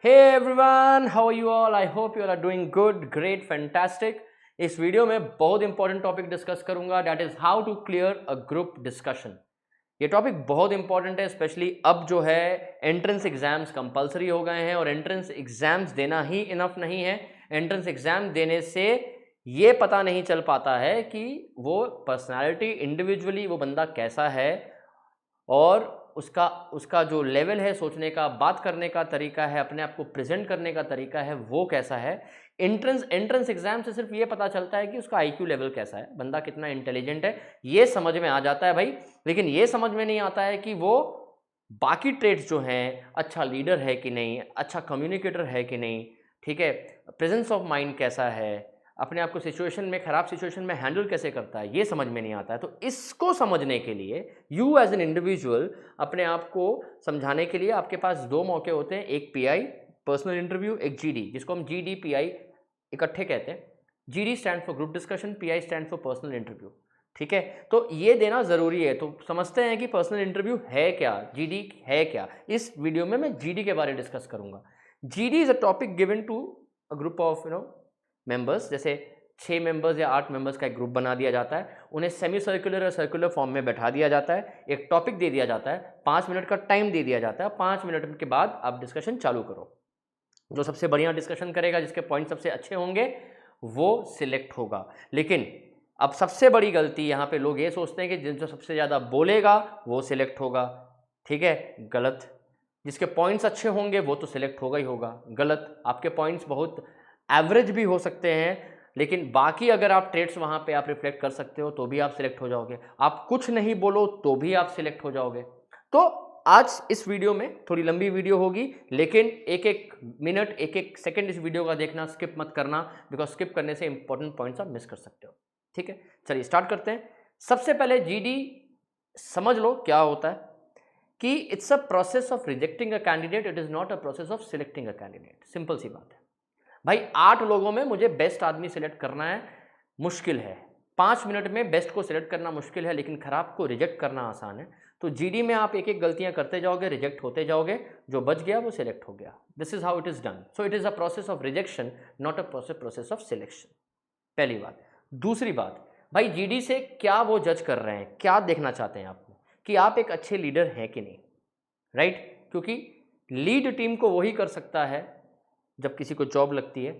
Hey everyone, how are you all? I hope you all are doing good, great, fantastic. इस video में बहुत important topic discuss करूंगा, that is how to clear a group discussion. ये topic बहुत important है, specially अब जो है एंट्रेंस एग्जाम्स कंपलसरी हो गए हैं और एंट्रेंस एग्जाम्स देना ही इनफ नहीं है। एंट्रेंस एग्जाम देने से ये पता नहीं चल पाता है कि वो पर्सनालिटी इंडिविजुअली वो बंदा कैसा है और उसका उसका जो लेवल है सोचने का, बात करने का तरीका है, अपने आप को प्रेजेंट करने का तरीका है, वो कैसा है। एंट्रेंस एग्जाम से सिर्फ ये पता चलता है कि उसका आईक्यू लेवल कैसा है, बंदा कितना इंटेलिजेंट है, ये समझ में आ जाता है भाई। लेकिन ये समझ में नहीं आता है कि वो बाकी ट्रेड्स जो हैं, अच्छा लीडर है कि नहीं, अच्छा कम्युनिकेटर है कि नहीं, ठीक है, प्रेजेंस ऑफ माइंड कैसा है, अपने आप को सिचुएशन में, खराब सिचुएशन में हैंडल कैसे करता है, ये समझ में नहीं आता है। तो इसको समझने के लिए यू एज एन इंडिविजुअल अपने आप को समझाने के लिए आपके पास दो मौके होते हैं, एक पीआई पर्सनल इंटरव्यू, एक जीडी जिसको हम जीडी पीआई इकट्ठे कहते हैं। GD stand for group discussion, pi stand for personal interview, ठीक है। तो ये देना ज़रूरी है। तो समझते हैं कि पर्सनल इंटरव्यू है क्या, जीडी है क्या। इस वीडियो में मैं जीडी के बारे में डिस्कस करूंगा। GD is a topic given to a group of members, जैसे 6 मेंबर्स या 8 मेंबर्स का एक ग्रुप बना दिया जाता है, उन्हें सेमी सर्कुलर या सर्कुलर फॉर्म में बैठा दिया जाता है, एक टॉपिक दे दिया जाता है, 5 मिनट का टाइम दे दिया जाता है, 5 मिनट के बाद आप डिस्कशन चालू करो। जो सबसे बढ़िया डिस्कशन करेगा, जिसके पॉइंट सबसे अच्छे होंगे, वो सिलेक्ट होगा। लेकिन अब सबसे बड़ी गलती यहाँ पे लोग ये सोचते हैं कि जो सबसे ज़्यादा बोलेगा वो सिलेक्ट होगा, ठीक है, गलत। जिसके पॉइंट्स अच्छे होंगे वो तो सिलेक्ट होगा ही होगा, गलत। आपके पॉइंट्स बहुत एवरेज भी हो सकते हैं, लेकिन बाकी अगर आप ट्रेड्स वहाँ पे आप रिफ्लेक्ट कर सकते हो तो भी आप सिलेक्ट हो जाओगे। आप कुछ नहीं बोलो तो भी आप सिलेक्ट हो जाओगे। तो आज इस वीडियो में थोड़ी लंबी वीडियो होगी, लेकिन एक एक मिनट, एक एक सेकंड इस वीडियो का देखना, स्किप मत करना, बिकॉज स्किप करने से इंपॉर्टेंट पॉइंट्स आप मिस कर सकते हो, ठीक है। चलिए स्टार्ट करते हैं। सबसे पहले जीडी समझ लो क्या होता है कि it's a process of rejecting a candidate, it is not a process of selecting a candidate. Simple सी बात है भाई। 8 लोगों में मुझे बेस्ट आदमी सिलेक्ट करना है, मुश्किल है। 5 मिनट में बेस्ट को सिलेक्ट करना मुश्किल है, लेकिन खराब को रिजेक्ट करना आसान है। तो जीडी में आप एक एक गलतियां करते जाओगे, रिजेक्ट होते जाओगे, जो बच गया वो सिलेक्ट हो गया। This is how it is done. So it is a process of rejection, not a process of selection. पहली बात। दूसरी बात, भाई जीडी से क्या वो जज कर रहे हैं, क्या देखना चाहते हैं आप कि आप एक अच्छे लीडर हैं कि नहीं, राइट। क्योंकि लीड टीम को वही कर सकता है जब किसी को जॉब लगती है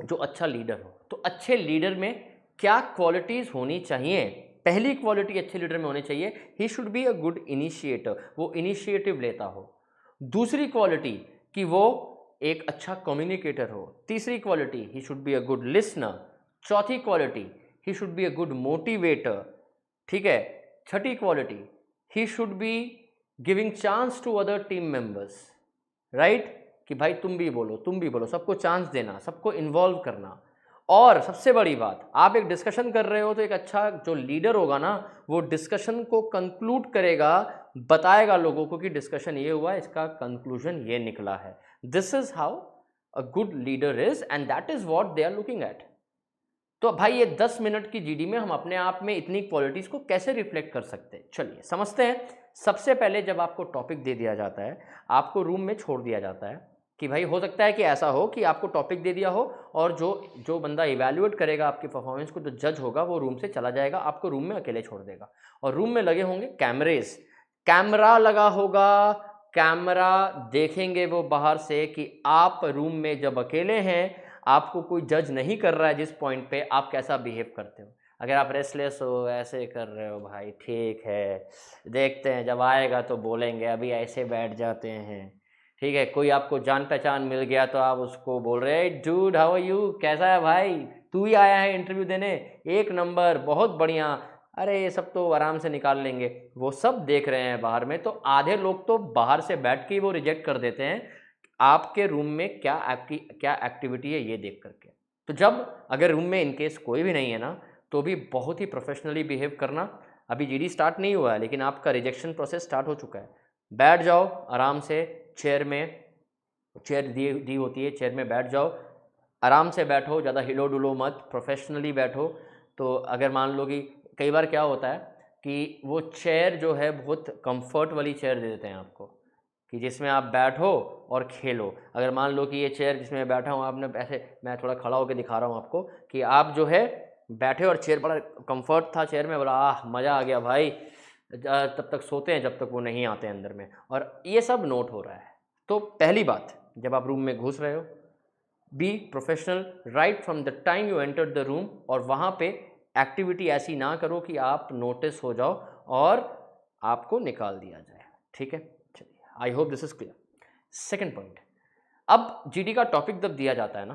जो अच्छा लीडर हो। तो अच्छे लीडर में क्या क्वालिटीज़ होनी चाहिए? पहली क्वालिटी अच्छे लीडर में होनी चाहिए, ही should be a good initiator, वो इनिशिएटिव लेता हो। दूसरी क्वालिटी कि वो एक अच्छा कम्युनिकेटर हो। तीसरी quality, he should be a good listener. चौथी quality, he should be a good motivator, ठीक है। छठी quality, he should be giving chance to other team members, right, कि भाई तुम भी बोलो, तुम भी बोलो, सबको चांस देना, सबको इन्वॉल्व करना। और सबसे बड़ी बात, आप एक डिस्कशन कर रहे हो तो एक अच्छा जो लीडर होगा ना, वो डिस्कशन को कंक्लूड करेगा, बताएगा लोगों को कि डिस्कशन ये हुआ, इसका कंक्लूजन ये निकला है। This is how a good leader is and that is what they are looking at. तो भाई ये 10 मिनट की जीडी में हम अपने आप में इतनी क्वालिटीज़ को कैसे रिफ्लेक्ट कर सकते हैं, चलिए समझते हैं। सबसे पहले जब आपको टॉपिक दे दिया जाता है, आपको रूम में छोड़ दिया जाता है कि भाई हो सकता है कि ऐसा हो कि आपको टॉपिक दे दिया हो और जो जो बंदा इवैल्यूएट करेगा आपकी परफॉर्मेंस को, जो जज होगा, वो रूम से चला जाएगा, आपको रूम में अकेले छोड़ देगा। और रूम में लगे होंगे कैमरेज, कैमरा लगा होगा, कैमरा देखेंगे वो बाहर से कि आप रूम में जब अकेले हैं, आपको कोई जज नहीं कर रहा है जिस पॉइंट पे आप कैसा बिहेव करते हो। अगर आप रेस्टलेस हो, ऐसे कर रहे हो, भाई ठीक है, देखते हैं जब आएगा तो बोलेंगे, अभी ऐसे बैठ जाते हैं, ठीक है। कोई आपको जान पहचान मिल गया तो आप उसको बोल रहे हैं, डूड हाउ आर यू, कैसा है भाई, तू ही आया है इंटरव्यू देने, एक नंबर, बहुत बढ़िया, अरे ये सब तो आराम से निकाल लेंगे। वो सब देख रहे हैं बाहर में। तो आधे लोग तो बाहर से बैठ के ही वो रिजेक्ट कर देते हैं आपके रूम में क्या एक्टिविटी है ये देख करके। तो जब अगर रूम में इनकेस कोई भी नहीं है ना, तो भी बहुत ही प्रोफेशनली बिहेव करना। अभी जीडी स्टार्ट नहीं हुआ है, लेकिन आपका रिजेक्शन प्रोसेस स्टार्ट हो चुका है। बैठ जाओ आराम से चेयर में, चेयर दी होती है, चेयर में बैठ जाओ, आराम से बैठो, ज़्यादा हिलो डुलो मत, प्रोफेशनली बैठो। तो अगर मान लो कि कई बार क्या होता है कि वो चेयर जो है बहुत कंफर्ट वाली चेयर दे देते हैं आपको, कि जिसमें आप बैठो और खेलो। अगर मान लो कि ये चेयर जिसमें मैं बैठा हूँ, आपने ऐसे, मैं थोड़ा खड़ा होकर दिखा रहा हूँ आपको कि आप जो है बैठे और चेयर, बड़ा कंफर्ट था चेयर में, बोला आह मज़ा आ गया भाई, तब तक सोते हैं जब तक वो नहीं आते अंदर में, और ये सब नोट हो रहा है। तो पहली बात, जब आप रूम में घुस रहे हो, be professional right from the time you enter the room, और वहाँ पे एक्टिविटी ऐसी ना करो कि आप नोटिस हो जाओ और आपको निकाल दिया जाए। ठीक है, चलिए, I hope this is clear. Second point, अब जीडी का टॉपिक जब दिया जाता है ना,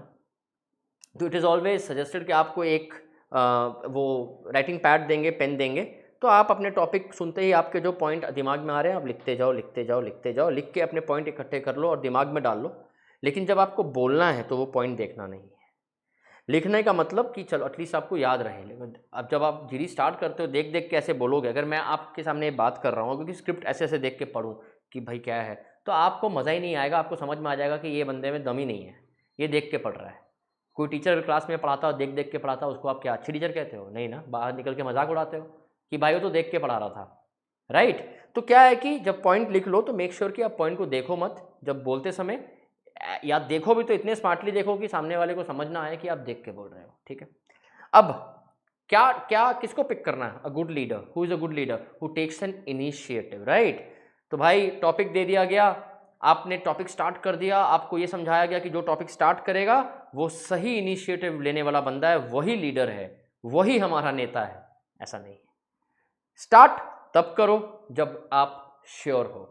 तो इट इज़ ऑलवेज सजेस्टेड कि आपको एक वो राइटिंग पैड देंगे, पेन देंगे, तो आप अपने टॉपिक सुनते ही आपके जो पॉइंट दिमाग में आ रहे हैं आप लिखते जाओ, लिखते जाओ, लिखते जाओ, लिख के अपने पॉइंट इकट्ठे कर लो और दिमाग में डाल लो। लेकिन जब आपको बोलना है तो वो पॉइंट देखना नहीं है। लिखने का मतलब कि चलो एटलीस्ट आपको याद रहे। लेकिन अब जब आप जीडी स्टार्ट करते हो, देख देख के ऐसे बोलोगे, अगर मैं आपके सामने बात कर रहा हूँ क्योंकि स्क्रिप्ट ऐसे ऐसे देख के पढ़ूँ कि भाई क्या है, तो आपको मज़ा ही नहीं आएगा। आपको समझ में आ जाएगा कि ये बंदे में दम ही नहीं है, ये देख के पढ़ रहा है। कोई टीचर क्लास में पढ़ाता हो, देख देख के पढ़ाता हो, उसको आप क्या अच्छी टीचर कहते हो? नहीं ना, बाहर निकल के मजाक उड़ाते हो कि भाई वो तो देख के पढ़ा रहा था, राइट। तो क्या है कि जब पॉइंट लिख लो तो मेक श्योर कि आप पॉइंट को देखो मत जब बोलते समय, या देखो भी तो इतने स्मार्टली देखो कि सामने वाले को समझ ना आए कि आप देख के बोल रहे हो। ठीक है, अब क्या क्या किसको पिक करना है? A good leader. Who is a good leader? Who takes an initiative, right. तो भाई टॉपिक दे दिया गया, आपने टॉपिक स्टार्ट कर दिया, आपको ये समझाया गया कि जो टॉपिक स्टार्ट करेगा वो सही इनिशिएटिव लेने वाला बंदा है, वही लीडर है, वही हमारा नेता है। ऐसा नहीं है। स्टार्ट तब करो जब आप श्योर हो।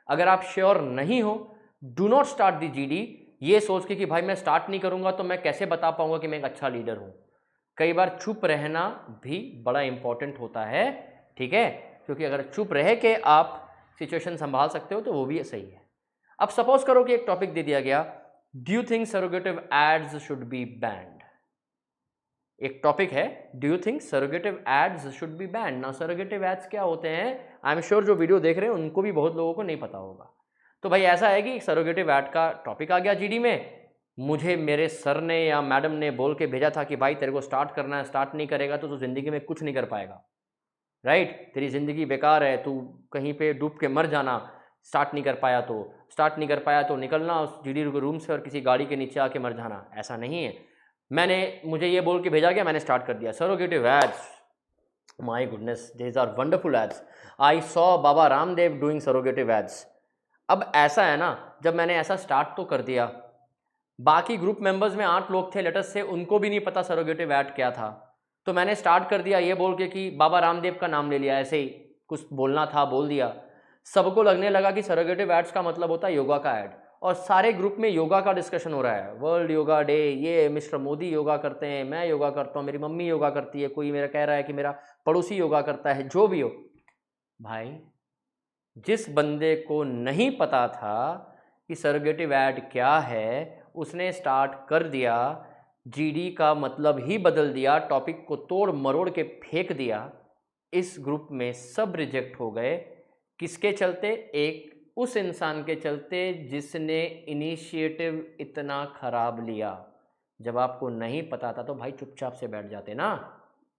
अगर आप श्योर नहीं हो, do not start the GD ये सोच के कि भाई मैं स्टार्ट नहीं करूंगा तो मैं कैसे बता पाऊंगा कि मैं एक अच्छा लीडर हूं। कई बार चुप रहना भी बड़ा इंपॉर्टेंट होता है। ठीक है, क्योंकि अगर चुप रह के आप सिचुएशन संभाल सकते हो तो वो भी सही है। अब सपोज करो कि एक टॉपिक दे दिया गया, do you think surrogative ads should be banned. एक टॉपिक है, do you think surrogative ads should be banned. ना सरोगेटिव एड्स क्या होते हैं, आई एम श्योर जो वीडियो देख रहे हैं उनको भी बहुत लोगों को नहीं पता होगा। तो भाई ऐसा है कि सरोगेटिव एड का टॉपिक आ गया जीडी में, मुझे मेरे सर ने या मैडम ने बोल के भेजा था कि भाई तेरे को स्टार्ट करना है, स्टार्ट नहीं करेगा तो तू जिंदगी में कुछ नहीं कर पाएगा, राइट। तेरी जिंदगी बेकार है, तू कहीं पे डूब के मर जाना, स्टार्ट नहीं कर पाया तो। स्टार्ट नहीं कर पाया तो निकलना उस जीडी रूम से और किसी गाड़ी के नीचे आके मर जाना। ऐसा नहीं है। मुझे ये बोल के भेजा गया, मैंने स्टार्ट कर दिया। Surrogative ads, my goodness, these are wonderful ads. I saw Baba Ramdev doing surrogative ads. अब ऐसा है ना, जब मैंने ऐसा स्टार्ट तो कर दिया, बाकी ग्रुप मेंबर्स में 8 लोग थे लेटेस्ट से, उनको भी नहीं पता सरोगेटिव एड क्या था। तो मैंने स्टार्ट कर दिया ये बोल के कि बाबा रामदेव का नाम ले लिया, ऐसे ही कुछ बोलना था बोल दिया। सबको लगने लगा कि सरोगेटिव एड्स का मतलब होता है योगा का ऐड, और सारे ग्रुप में योगा का डिस्कशन हो रहा है। वर्ल्ड योगा डे, ये मिस्टर मोदी योगा करते हैं, मैं योगा करता हूँ, मेरी मम्मी योगा करती है, कोई मेरा कह रहा है कि मेरा पड़ोसी योगा करता है। जो भी हो भाई, जिस बंदे को नहीं पता था कि सरोगेटिव ऐड क्या है, उसने स्टार्ट कर दिया, जीडी का मतलब ही बदल दिया, टॉपिक को तोड़ मरोड़ के फेंक दिया। इस ग्रुप में सब रिजेक्ट हो गए। किसके चलते? एक उस इंसान के चलते जिसने इनिशिएटिव इतना खराब लिया। जब आपको नहीं पता था तो भाई चुपचाप से बैठ जाते ना,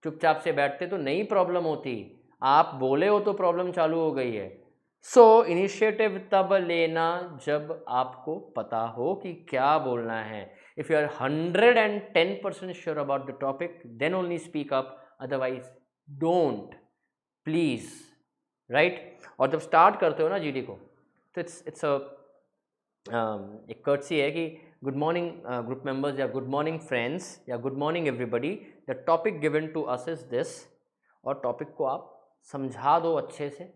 चुपचाप से बैठते तो नई प्रॉब्लम होती। आप बोले हो तो प्रॉब्लम चालू हो गई है। सो इनिशिएटिव तब लेना जब आपको पता हो कि क्या बोलना है। If you are 110% sure about the topic, then only speak up, otherwise don't, please, right. और जब स्टार्ट करते हो ना जीडी को, तो इट्स एक कर्टसी है कि गुड मॉर्निंग ग्रुप मेंबर्स, या गुड मॉर्निंग फ्रेंड्स, या good morning everybody, the topic given to us is this. और टॉपिक को आप समझा दो अच्छे से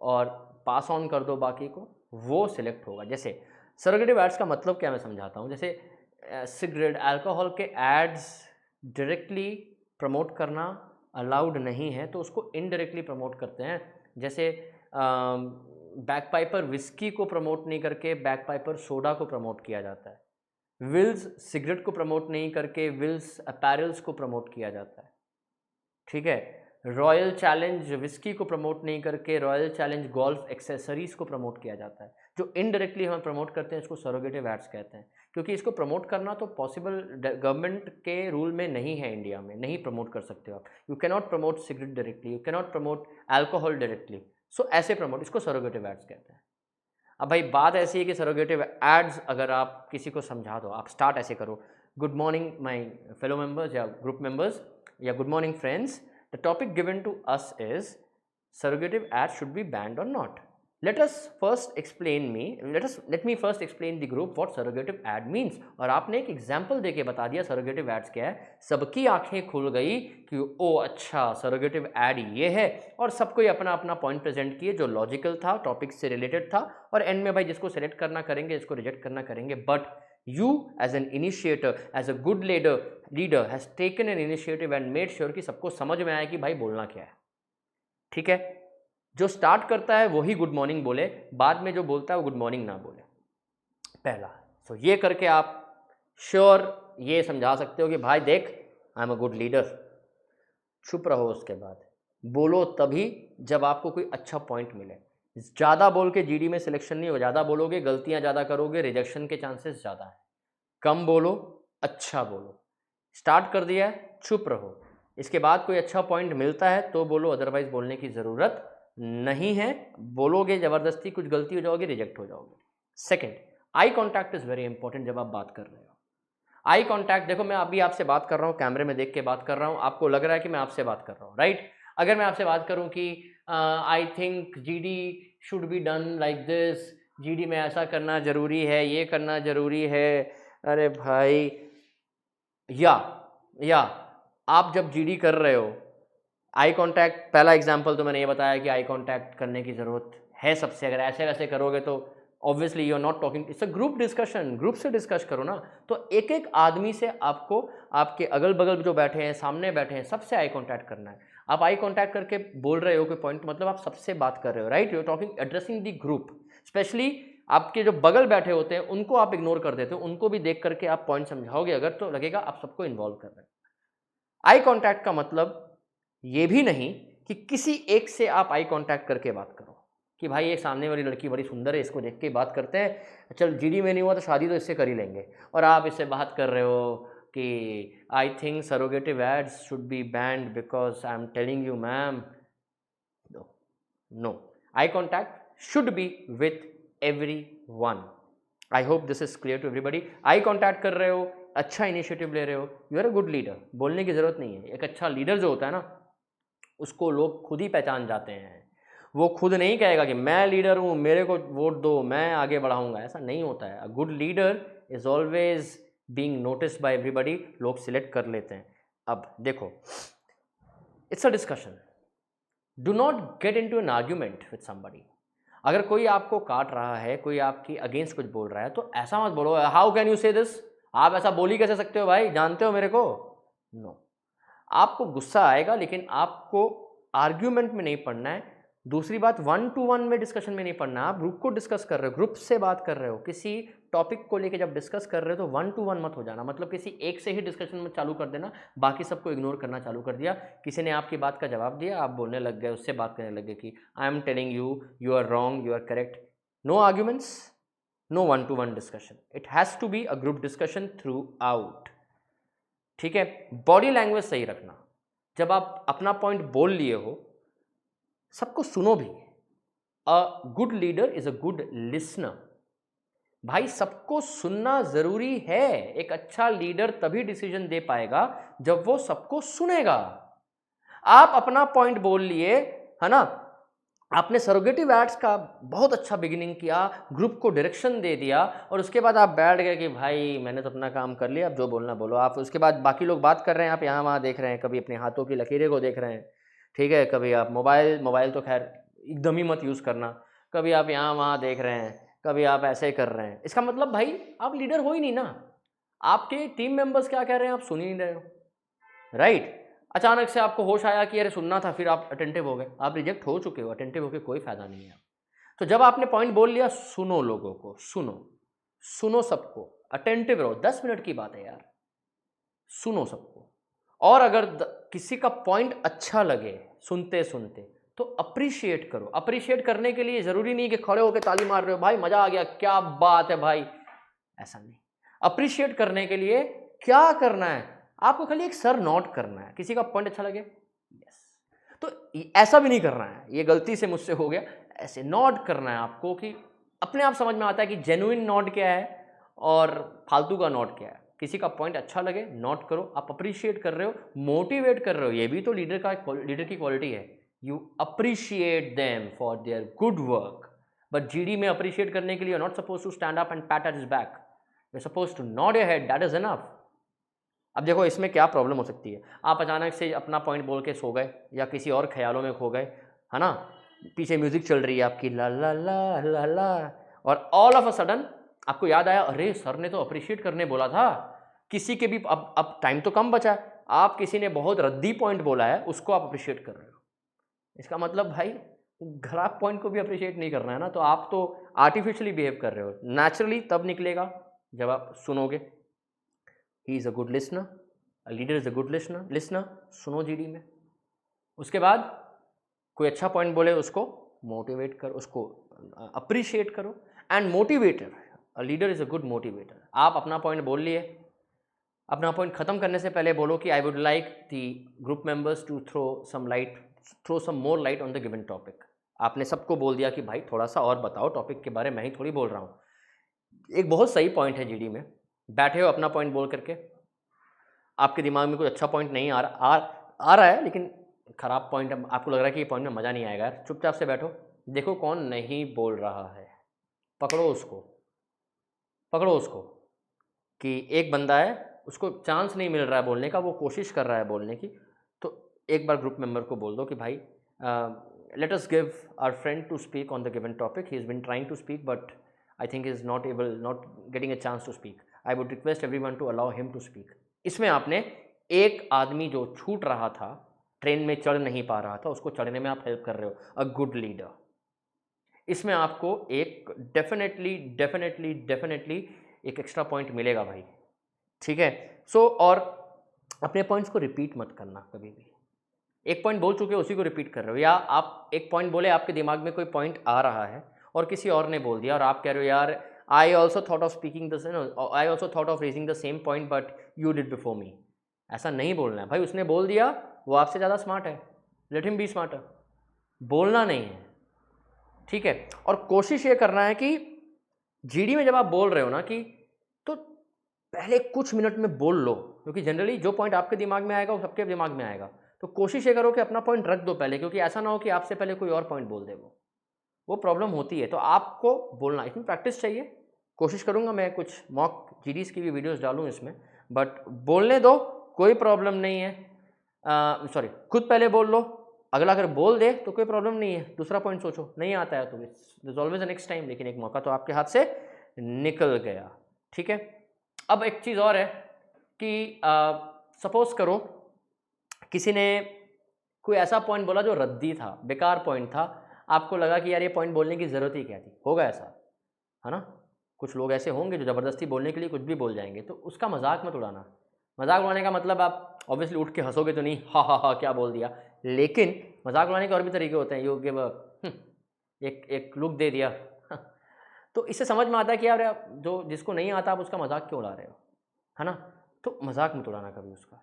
और पास ऑन कर दो बाकी को, वो सिलेक्ट होगा। जैसे सरोगेटिव एड्स का मतलब क्या मैं समझाता हूँ। जैसे सिगरेट, अल्कोहल के एड्स डायरेक्टली प्रमोट करना अलाउड नहीं है, तो उसको इनडायरेक्टली प्रमोट करते हैं। जैसे बैकपाइपर विस्की को प्रमोट नहीं करके बैकपाइपर सोडा को प्रमोट किया जाता है। विल्स सिगरेट को प्रमोट नहीं करके विल्स अपैरल्स को प्रमोट किया जाता है। ठीक है, रॉयल चैलेंज विस्की को प्रमोट नहीं करके रॉयल चैलेंज गोल्फ एक्सेसरीज को प्रमोट किया जाता है। जो इनडायरेक्टली हम प्रमोट करते हैं इसको सरोगेटिव एड्स कहते हैं, क्योंकि इसको प्रमोट करना तो पॉसिबल गवर्नमेंट के रूल में नहीं है, इंडिया में नहीं प्रमोट कर सकते हो आप। You can not promote cigarette directly, you can not promote alcohol directly. So ऐसे प्रमोट, इसको सरोगेटिव एड्स कहते हैं। अब भाई बात ऐसी है कि सरोगेटिव एड्स अगर आप किसी को समझा दो, आप स्टार्ट ऐसे करो, good morning my fellow members या ग्रुप मेंबर्स या good morning friends, the topic given to us is surrogative ads should be banned or not. Let me first explain the group what surrogative ad means. और आपने एक example देके बता दिया surrogative ads क्या है, सबकी आंखें खुल गई कि ओ अच्छा surrogative ad ये है, और सबको अपना अपना पॉइंट प्रेजेंट किए जो लॉजिकल था, टॉपिक से रिलेटेड था, और एंड में भाई जिसको सेलेक्ट करना करेंगे, जिसको रिजेक्ट करना करेंगे, but you as an initiator, as a good leader has taken an initiative and made sure कि सबको समझ में आया कि भाई बोलना क्या है. ठीक है, जो स्टार्ट करता है वही गुड मॉर्निंग बोले, बाद में जो बोलता है वो गुड मॉर्निंग ना बोले, पहला. सो ये करके आप श्योर ये समझा सकते हो कि भाई देख I am a good leader. चुप रहो, उसके बाद बोलो तभी जब आपको कोई अच्छा पॉइंट मिले. ज़्यादा बोल के जीडी में सिलेक्शन नहीं होगा, ज़्यादा बोलोगे गलतियां ज़्यादा करोगे, रिजेक्शन के चांसेस ज़्यादा है. कम बोलो, अच्छा बोलो. स्टार्ट कर दिया है, चुप रहो. इसके बाद कोई अच्छा पॉइंट मिलता है तो बोलो, अदरवाइज बोलने की ज़रूरत नहीं है. बोलोगे ज़बरदस्ती कुछ गलती हो जाओगे, रिजेक्ट हो जाओगे. Second, eye contact is very important. जब आप बात कर रहे हो आई कॉन्टैक्ट, देखो मैं अभी आपसे बात कर रहा हूँ, कैमरे में देख के बात कर रहा हूँ, आपको लग रहा है कि मैं आपसे बात कर रहा हूँ, राइट. अगर मैं आपसे बात करूँ कि I think GD should be done like this, GD में ऐसा करना ज़रूरी है, ये करना ज़रूरी है, अरे भाई, या आप जब जीडी कर रहे हो, आई कांटेक्ट, पहला एग्जांपल तो मैंने ये बताया कि आई कांटेक्ट करने की ज़रूरत है सबसे. अगर ऐसे वैसे करोगे तो obviously you are not talking, it's a group discussion, group से डिस्कस करो ना. तो एक एक आदमी से आपको, आपके अगल बगल जो बैठे हैं, सामने बैठे हैं, सबसे आई कांटेक्ट करना है. आप आई कांटेक्ट करके बोल रहे हो कोई पॉइंट, मतलब आप सबसे बात कर रहे हो, right. You are talking, addressing the group. Specially आपके जो बगल बैठे होते हैं उनको आप इग्नोर कर देते हो, उनको भी देख करके आप पॉइंट समझाओगे अगर, तो लगेगा आप सबको इन्वॉल्व कर रहे हो. आई कांटेक्ट का मतलब ये भी नहीं कि किसी एक से आप आई कांटेक्ट करके बात करो कि भाई ये सामने वाली लड़की बड़ी सुंदर है, इसको देख के बात करते हैं, चल जीडी में नहीं हुआ तो शादी तो इससे कर ही लेंगे, और आप इससे बात कर रहे हो कि I think surrogative ads should be banned because I am telling you ma'am. No, I contact should be with everyone. I hope this is clear to everybody. I contact कर रहे हो, अच्छा इनिशिएटिव ले रहे हो, you are a good leader. बोलने की ज़रूरत नहीं है. एक अच्छा लीडर जो होता है ना, उसको लोग खुद ही पहचान जाते हैं. वो खुद नहीं कहेगा कि मैं लीडर हूँ, मेरे को वोट दो, मैं आगे बढ़ाऊंगा. ऐसा नहीं होता है. A good leader is always being noticed bye everybody. लोग सिलेक्ट कर लेते हैं. अब देखो, it's a discussion. Do not get into an argument with somebody. अगर कोई आपको काट रहा है, कोई आपकी अगेंस्ट कुछ बोल रहा है, तो ऐसा मत बोलो हाउ कैन यू से दिस, आप ऐसा बोल ही कैसे सकते हो भाई, जानते हो मेरे को. नो, आपको गुस्सा आएगा, लेकिन आपको आर्ग्यूमेंट में नहीं पढ़ना है. दूसरी बात, 1 to 1 में डिस्कशन में नहीं पढ़ना. आप ग्रुप को डिस्कस कर रहे हो, ग्रुप से बात कर रहे हो, किसी टॉपिक को लेके जब डिस्कस कर रहे हो तो 1 to 1 मत हो जाना. मतलब किसी एक से ही डिस्कशन में चालू कर देना, बाकी सबको इग्नोर करना चालू कर दिया. किसी ने आपकी बात का जवाब दिया, आप बोलने लग गए, उससे बात करने लग गए कि I am telling you, you are wrong, you are correct. No arguments, no 1 to 1 discussion. It has to be a group discussion throughout. ठीक है. बॉडी लैंग्वेज सही रखना. जब आप अपना पॉइंट बोल लिए हो, सबको सुनो भी. अ good leader is a good listener. भाई सबको सुनना जरूरी है. एक अच्छा लीडर तभी डिसीजन दे पाएगा जब वो सबको सुनेगा. आप अपना पॉइंट बोल लिए, है ना, आपने सरोगेटिव एड्स का बहुत अच्छा बिगिनिंग किया, ग्रुप को डायरेक्शन दे दिया, और उसके बाद आप बैठ गए कि भाई मैंने तो अपना काम कर लिया, अब जो बोलना बोलो आप. उसके बाद बाकी लोग बात कर रहे हैं, आप यहाँ वहाँ देख रहे हैं, कभी अपने हाथों की लकीरें को देख रहे हैं, ठीक है, कभी आप मोबाइल तो खैर एकदम ही मत यूज़ करना, कभी आप यहाँ वहाँ देख रहे हैं, कभी आप ऐसे कर रहे हैं. इसका मतलब भाई आप लीडर हो ही नहीं ना. आपके टीम मेंबर्स क्या कह रहे हैं आप सुन ही नहीं रहे हो, राइट. अचानक से आपको होश आया कि अरे सुनना था, फिर आप अटेंटिव हो गए. आप रिजेक्ट हो चुके हो. अटेंटिव होकर कोई फायदा नहीं है. तो जब आपने पॉइंट बोल लिया, सुनो लोगों को, सुनो सबको, अटेंटिव रहो. 10 मिनट की बात है यार, सुनो सबको. और अगर किसी का पॉइंट अच्छा लगे सुनते सुनते, तो अप्रिशिएट करो. अप्रिशिएट करने के लिए जरूरी नहीं कि खड़े होकर ताली मार रहे हो, भाई मजा आ गया, क्या बात है भाई, ऐसा नहीं. अप्रिशिएट करने के लिए क्या करना है, आपको खाली एक सर नोट करना है. किसी का पॉइंट अच्छा लगे, यस, तो ऐसा भी नहीं करना है, ये गलती से मुझसे हो गया, ऐसे नोट करना है आपको कि अपने आप समझ में आता है कि जेन्युइन नॉट क्या है और फालतू का नॉट क्या है। किसी का पॉइंट अच्छा लगे नोट करो, आप अप्रिशिएट कर रहे हो, मोटिवेट कर रहे हो, ये भी तो लीडर की क्वालिटी है। You appreciate them for their good work. But GD में अप्रिशिएट करने के लिए you are not suppose to stand up and pat at his back, you are suppose to nod your head, that is enough. अब देखो इसमें क्या problem हो सकती है, आप अचानक से अपना पॉइंट बोल के सो गए या किसी और ख्यालों में खो गए, है ना, पीछे म्यूजिक चल रही है आपकी ला ला ला ला ला, और ऑल ऑफ अ सडन आपको याद आया अरे सर ने तो अप्रिशिएट करने बोला था। किसी के भी अब टाइम तो कम बचा है, आप किसी ने बहुत रद्दी पॉइंट बोला है उसको आप अप्रिशिएट कर रहे हो, इसका मतलब भाई खराब पॉइंट को भी अप्रिशिएट नहीं करना है ना, तो आप तो आर्टिफिशियली बिहेव कर रहे हो। नेचुरली तब निकलेगा जब आप सुनोगे। He is a good listener, a leader is a good listener, सुनो जीडी में। उसके बाद कोई अच्छा पॉइंट बोले उसको मोटिवेट करो, उसको अप्रिशिएट करो। And motivator, a leader is a good motivator. आप अपना पॉइंट बोल लिए, अपना पॉइंट खत्म करने से पहले बोलो कि I would like the group members to throw some more light on the given topic. आपने सबको बोल दिया कि भाई थोड़ा सा और बताओ टॉपिक के बारे में, ही थोड़ी बोल रहा हूँ। एक बहुत सही पॉइंट है जीडी में, बैठे हो अपना पॉइंट बोल करके, आपके दिमाग में कोई अच्छा पॉइंट नहीं आ रहा है, लेकिन खराब पॉइंट है, आपको लग रहा है कि ये पॉइंट में मज़ा नहीं आएगा, चुपचाप से बैठो, देखो कौन नहीं बोल रहा है, पकड़ो उसको कि एक बंदा है उसको चांस नहीं मिल रहा है बोलने का, वो कोशिश कर रहा है बोलने की, तो एक बार ग्रुप मेंबर को बोल दो कि भाई let us give our friend to speak on the given topic, he is been trying to speak but I think is not getting a chance to speak, I would request everyone to allow him to speak. इसमें आपने एक आदमी जो छूट रहा था, train में चढ़ नहीं पा रहा था, उसको चढ़ने में आप हेल्प कर रहे हो, अ गुड लीडर। इसमें आपको एक डेफिनेटली एक एक्स्ट्रा पॉइंट मिलेगा भाई, ठीक है। सो और अपने पॉइंट्स को रिपीट मत करना कभी भी, एक पॉइंट बोल चुके हो उसी को रिपीट कर रहे हो, या आप एक पॉइंट बोले, आपके दिमाग में कोई पॉइंट आ रहा है और किसी और ने बोल दिया और आप कह रहे हो यार I also thought of speaking I also thought of raising the same point but you did before me. ऐसा नहीं बोलना है भाई, उसने बोल दिया, वो आपसे ज़्यादा स्मार्ट है, लेट हिम बी स्मार्टर, बोलना नहीं है, ठीक है। और कोशिश ये करना है कि जीडी में जब आप बोल रहे हो ना कि तो पहले कुछ मिनट में बोल लो, क्योंकि जनरली जो पॉइंट आपके दिमाग में आएगा वो सबके दिमाग में आएगा, तो कोशिश ये करो कि अपना पॉइंट रख दो पहले, क्योंकि ऐसा ना हो कि आपसे पहले कोई और पॉइंट बोल दे, वो प्रॉब्लम होती है। तो आपको बोलना, इसमें प्रैक्टिस चाहिए, कोशिश करूँगा मैं कुछ मॉक जीडीज़ की भी वीडियोस डालूँ इसमें, बट बोलने दो, कोई प्रॉब्लम नहीं है। सॉरी, खुद पहले बोल लो, अगला अगर बोल दे तो कोई प्रॉब्लम नहीं है, दूसरा पॉइंट सोचो, नहीं आता है तो this always a next time, लेकिन एक मौका तो आपके हाथ से निकल गया, ठीक है। अब एक चीज़ और है कि सपोज करो किसी ने कोई ऐसा पॉइंट बोला जो रद्दी था, बेकार पॉइंट था, आपको लगा कि यार ये पॉइंट बोलने की ज़रूरत ही क्या थी, होगा ऐसा, है ना, कुछ लोग ऐसे होंगे जो ज़बरदस्ती बोलने के लिए कुछ भी बोल जाएंगे, तो उसका मजाक मत उड़ाना। मजाक उड़ाने का मतलब आप ऑब्वियसली उठ के हंसोगे तो नहीं, हा क्या बोल दिया, लेकिन मजाक उड़ाने के और भी तरीके होते हैं, यू गिव एक लुक दे दिया तो इससे समझ में आता है कि यार जो जिसको नहीं आता आप उसका मजाक क्यों उड़ा रहे हो, है ना, तो मजाक मत उड़ाना कभी उसका,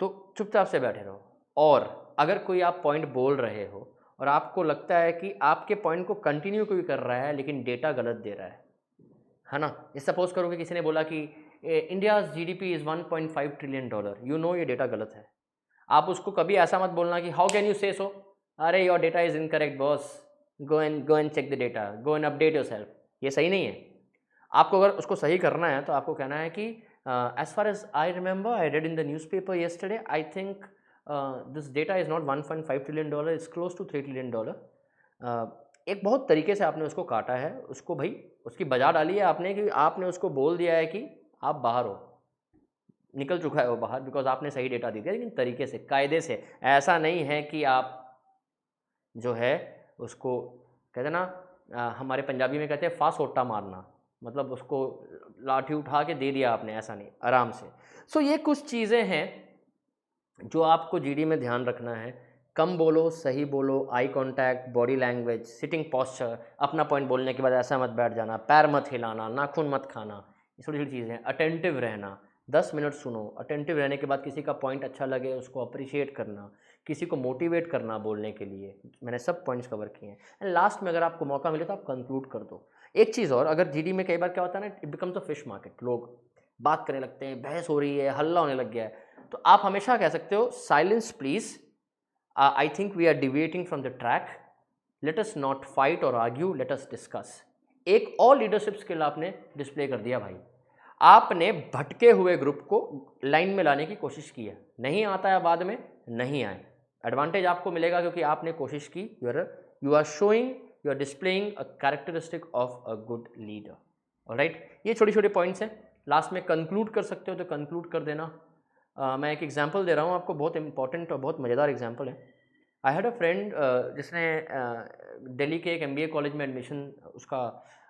तो चुपचाप से बैठे रहो। और अगर कोई आप पॉइंट बोल रहे हो और आपको लगता है कि आपके पॉइंट को कंटिन्यू कोई कर रहा है लेकिन डेटा गलत दे रहा है ना, ये सपोज करो कि किसी ने बोला कि India's GDP is 1.5 trillion dollar, you know ये डेटा गलत है, आप उसको कभी ऐसा मत बोलना कि how can you say so, अरे your data is incorrect boss, go and check the data, go and update yourself, ये सही नहीं है। आपको अगर उसको सही करना है तो आपको कहना है कि as far as I remember I read in the newspaper yesterday, I think this data is not 1.5 trillion dollar, is close to 3 trillion dollar. एक बहुत तरीके से आपने उसको काटा है, उसको भाई उसकी बजा डाली है आपने, कि आपने उसको बोल दिया है कि आप बाहर हो, निकल चुका है वो बाहर, बिकॉज आपने सही डेटा दे दिया, लेकिन तरीके से, कायदे से। ऐसा नहीं है कि आप जो है उसको कहते ना, हमारे पंजाबी में कहते हैं फास ओटा मारना, मतलब उसको लाठी उठा के दे दिया आपने, ऐसा नहीं, आराम से। सो ये कुछ चीज़ें हैं जो आपको जीडी में ध्यान रखना है, कम बोलो, सही बोलो, eye contact, body language, sitting posture, अपना पॉइंट बोलने के बाद ऐसा मत बैठ जाना, पैर मत हिलाना, नाखून मत खाना, ये छोटी छोटी चीज़ें हैं। अटेंटिव रहना, 10 मिनट सुनो, अटेंटिव रहने के बाद किसी का पॉइंट अच्छा लगे उसको अप्रिशिएट करना, किसी को मोटिवेट करना बोलने के लिए, मैंने सब पॉइंट्स कवर किए हैं। एंड लास्ट में अगर आपको मौका मिले तो आप कंक्लूड कर दो। एक चीज़ और, अगर जीडी में कई बार क्या होता है ना, it becomes a fish market, लोग बात करने लगते हैं, बहस हो रही है, हल्ला होने लग गया है, तो आप हमेशा कह सकते हो silence please, I think we are deviating from the track, let us not fight और आर्ग्यू, लेट अस डिस्कस। एक और लीडरशिप स्किल आपने डिस्प्ले कर दिया भाई, आपने भटके हुए ग्रुप को लाइन में लाने की कोशिश की है। नहीं आता है बाद में, नहीं आए, एडवांटेज आपको मिलेगा क्योंकि आपने कोशिश की। You are showing, you are displaying a characteristic of a good leader. Alright, ये छोटे छोटे पॉइंट्स हैं। लास्ट में कंक्लूड कर सकते हो तो कंक्लूड कर देना। मैं एक एग्जांपल दे रहा हूँ आपको, बहुत इंपॉर्टेंट और बहुत मज़ेदार एग्जांपल है। आई हैड अ फ्रेंड जिसने दिल्ली के एक MBA कॉलेज में एडमिशन, उसका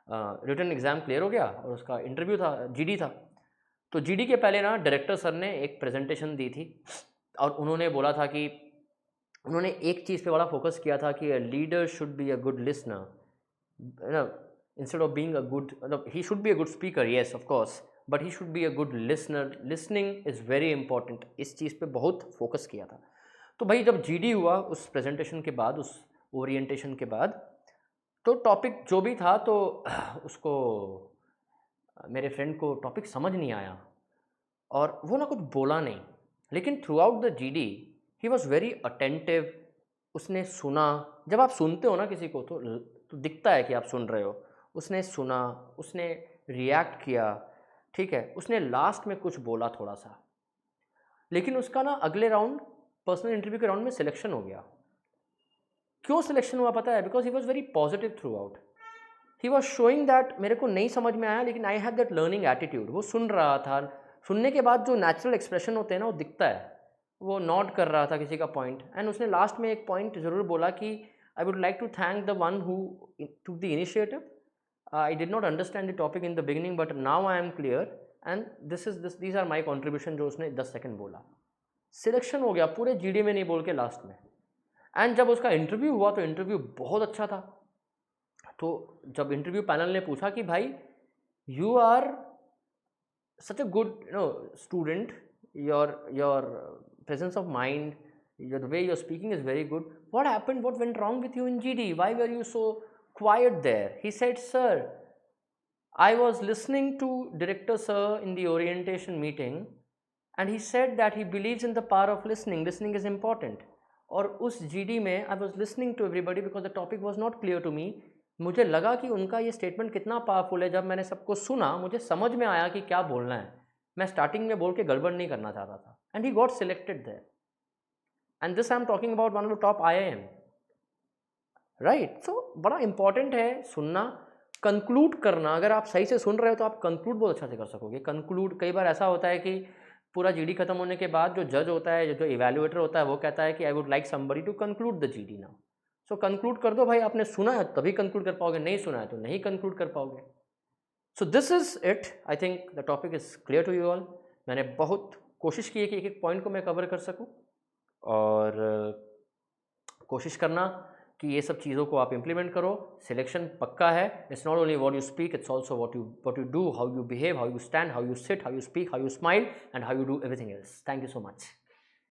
रिटन एग्ज़ाम क्लियर हो गया और उसका इंटरव्यू था, GD था। तो GD के पहले ना डायरेक्टर सर ने एक प्रेजेंटेशन दी थी और उन्होंने बोला था कि उन्होंने एक चीज़ पे बड़ा फोकस किया था कि leader should be a good listener, instead of being a good, मतलब he should be a good speaker, yes of course, but he should be a good listener. Listening is very important, इस चीज़ पे बहुत focus किया था। तो भाई जब GD हुआ उस प्रेजेंटेशन के बाद, उस ओरिएंटेशन के बाद, तो टॉपिक जो भी था तो उसको, मेरे फ्रेंड को टॉपिक समझ नहीं आया और वो ना कुछ बोला नहीं, लेकिन through out the GD he was very attentive. उसने सुना, जब आप सुनते हो ना किसी को तो दिखता है कि आप सुन रहे हो। उसने सुना, उसने रिएक्ट किया, ठीक है, उसने लास्ट में कुछ बोला थोड़ा सा, लेकिन उसका ना अगले राउंड, पर्सनल इंटरव्यू के राउंड में सिलेक्शन हो गया। क्यों सिलेक्शन हुआ पता है? Because he was very positive through out. He was showing that मेरे को नहीं समझ में आया लेकिन I have that learning attitude. वो सुन रहा था, सुनने के बाद जो नेचुरल एक्सप्रेशन होते हैं ना वो दिखता है। वो नॉट कर रहा था किसी का पॉइंट, एंड उसने लास्ट में एक पॉइंट ज़रूर बोला कि I would like to thank the one who took the initiative. I did not understand the topic in the beginning but now I am clear and these are my contribution, जो उसने 10 second बोला। Selection हो गया पूरे GD में नहीं बोल के लास्ट में। एंड जब उसका इंटरव्यू हुआ तो इंटरव्यू बहुत अच्छा था। तो जब इंटरव्यू पैनल ने पूछा कि भाई you are such a good student, your presence of mind, the way you're speaking is very good, what happened, what went wrong with you in GD, why were you so quiet there? He said sir, I was listening to director sir in the orientation meeting and he said that he believes in the power of listening. Listening is important. और उस GD में I was listening to everybody because the topic was not clear to me. मुझे लगा कि उनका ये statement कितना powerful है। जब मैंने सबको सुना मुझे समझ में आया कि क्या बोलना है। मैं स्टार्टिंग में बोल के गड़बड़ नहीं करना चाहता था। And he got selected there, and this I am talking about one of the top IIM, right. So बड़ा इंपॉर्टेंट है सुनना, कंक्लूड करना। अगर आप सही से सुन रहे हो तो आप कंक्लूड बहुत अच्छा से कर सकोगे। कंक्लूड, कई बार ऐसा होता है कि पूरा GD खत्म होने के बाद जो जज होता है, जो इवैल्यूएटर होता है, वो कहता है कि I would like somebody to conclude the GD now. So conclude कर दो भाई, आपने सुना है तभी कंक्लूड कर पाओगे, नहीं सुना है तो नहीं कंक्लूड कर पाओगे। So this is it, I think the topic is clear to you all. मैंने बहुत कोशिश की है कि एक एक पॉइंट को मैं कवर कर सकूं, और कोशिश करना कि ये सब चीज़ों को आप इम्प्लीमेंट करो। सिलेक्शन पक्का है। It's not only what you speak, it's also what you do, how you behave, how you stand, how you sit, how you speak, how you smile and how you do everything else. Thank you so much.